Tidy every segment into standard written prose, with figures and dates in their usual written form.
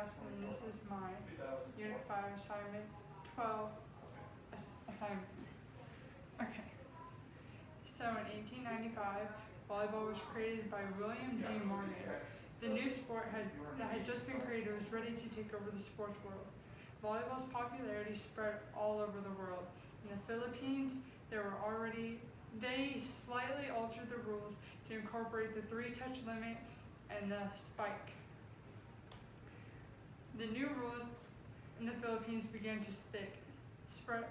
podcast, and this is my Unit 5 assignment 12 assignment. Okay. So in 1895, volleyball was created by William G. Morgan. The new sport that had just been created was ready to take over the sports world. Volleyball's popularity spread all over the world. In the Philippines, they slightly altered the rules to incorporate the 3-touch limit and the spike. The new rules in the Philippines began to spread.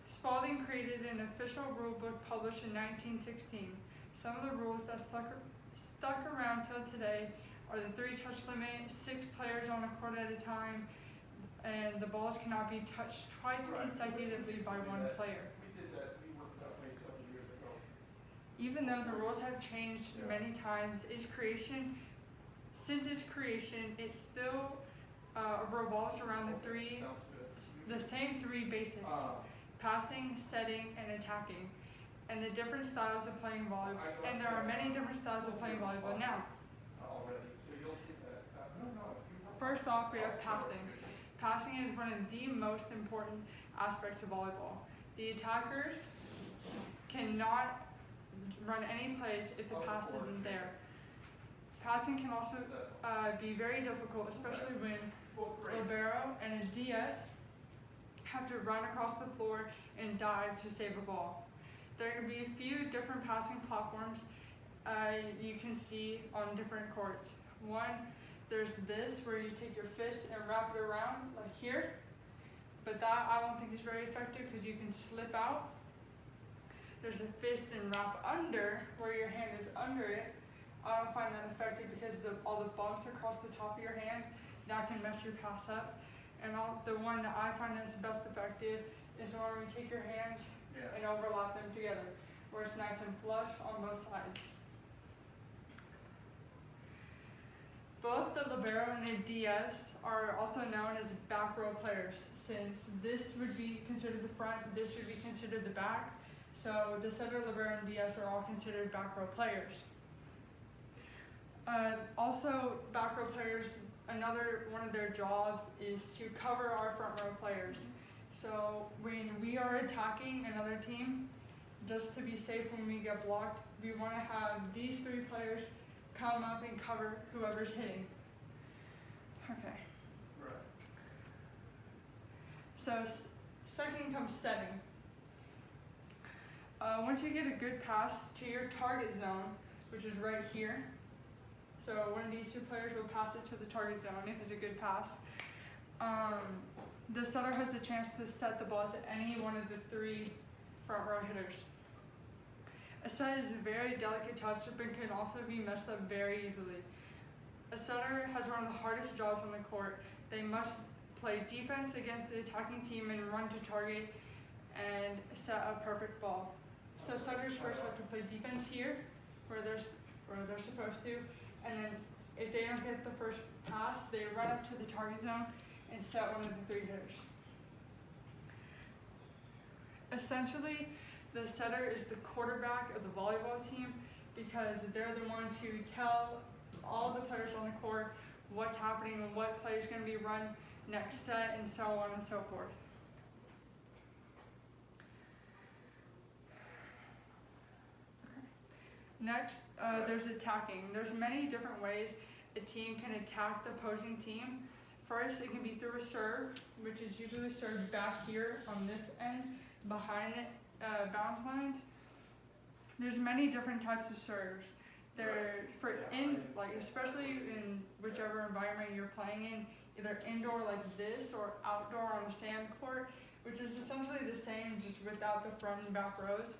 Spalding created an official rule book published in 1916. Some of the rules that stuck around till today are the 3-touch limit, 6 players on a court at a time, and the balls cannot be touched twice consecutively by one player. Even though the rules have changed many times, since its creation, it still revolves around the same 3 basics: passing, setting, and attacking, and the different styles of playing volleyball. And there are many different styles of playing volleyball now. First off, we have passing. Passing is one of the most important aspects of volleyball. The attackers cannot run any plays if the pass isn't there. Passing can also be very difficult, especially when libero and a DS have to run across the floor and dive to save a ball. There can be a few different passing platforms you can see on different courts. One, there's this where you take your fist and wrap it around like here, but that I don't think is very effective because you can slip out. There's a fist and wrap under where your hand is under it. I don't find that effective because all the bumps across the top of your hand, that can mess your pass up. And the one that I find that's best effective is when we take your hands and overlap them together, where it's nice and flush on both sides. Both the libero and the DS are also known as back row players, since this would be considered the front, this would be considered the back. So the setter, libero, and DS are all considered back row players. Also, back row players, another one of their jobs is to cover our front row players. So when we are attacking another team, just to be safe when we get blocked, we want to have these 3 players come up and cover whoever's hitting. Okay. Right. So second comes setting. Once you get a good pass to your target zone, which is right here, so one of these 2 players will pass it to the target zone if it's a good pass. The setter has a chance to set the ball to any one of the 3 front row hitters. A set is a very delicate touch, but can also be messed up very easily. A setter has one of the hardest jobs on the court. They must play defense against the attacking team and run to target and set a perfect ball. So setters first have to play defense here, where they're supposed to, and then if they don't get the first pass, they run up to the target zone and set one of the 3 hitters. Essentially, the setter is the quarterback of the volleyball team because they're the ones who tell all the players on the court what's happening and what play is going to be run next set, and so on and so forth. Next, there's attacking. There's many different ways a team can attack the opposing team. First, it can be through a serve, which is usually served back here on this end, behind the bounce lines. There's many different types of serves. Especially in whichever environment you're playing in, either indoor like this or outdoor on a sand court, which is essentially the same, just without the front and back rows.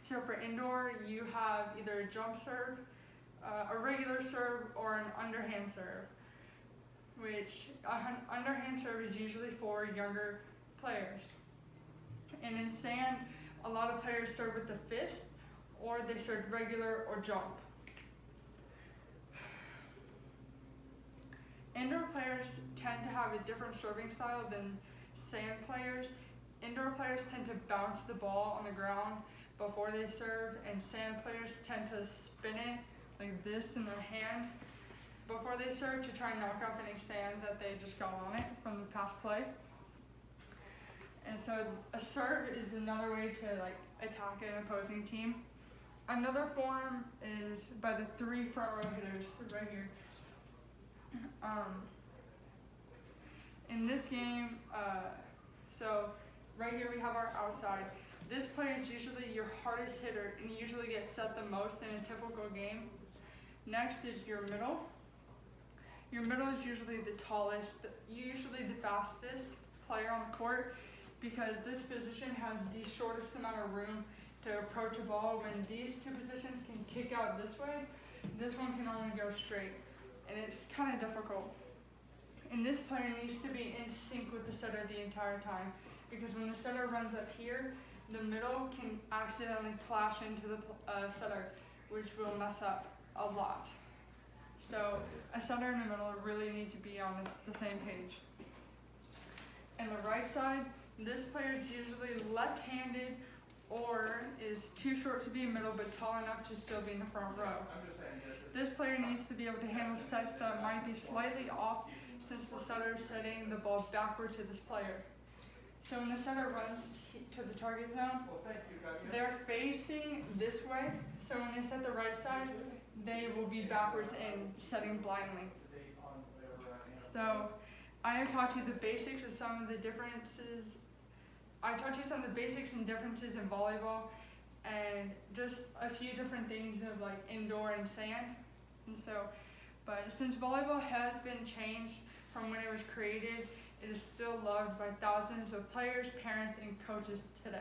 So for indoor, you have either a jump serve, a regular serve, or an underhand serve, which underhand serve is usually for younger players. And in sand, a lot of players serve with the fist, or they serve regular or jump. Indoor players tend to have a different serving style than sand players. Indoor players tend to bounce the ball on the ground before they serve, and sand players tend to spin it like this in their hand before they serve to try and knock off any sand that they just got on it from the past play. And so a serve is another way to like attack an opposing team. Another form is by the 3 front row hitters right here. In this game, so right here we have our outside. This player is usually your hardest hitter and usually gets set the most in a typical game. Next is your middle. Your middle is usually the tallest, usually the fastest player on the court, because this position has the shortest amount of room to approach a ball. When these 2 positions can kick out this way, this one can only go straight, and it's kind of difficult. And this player needs to be in sync with the setter the entire time, because when the setter runs up here, the middle can accidentally flash into the setter, which will mess up a lot. So a setter and a middle really need to be on the same page. And the right side, this player is usually left-handed or is too short to be middle but tall enough to still be in the front row. This player needs to be able to handle sets that might be slightly off since the setter is setting the ball backward to this player. So when the setter runs to the target zone, they're facing this way. So when they set the right side, they will be backwards and setting blindly. So I have taught you the basics of some of the differences. I taught you some of the basics and differences in volleyball, and just a few different things of like indoor and sand. And so, but since volleyball has been changed from when it was created, it is still loved by thousands of players, parents, and coaches today.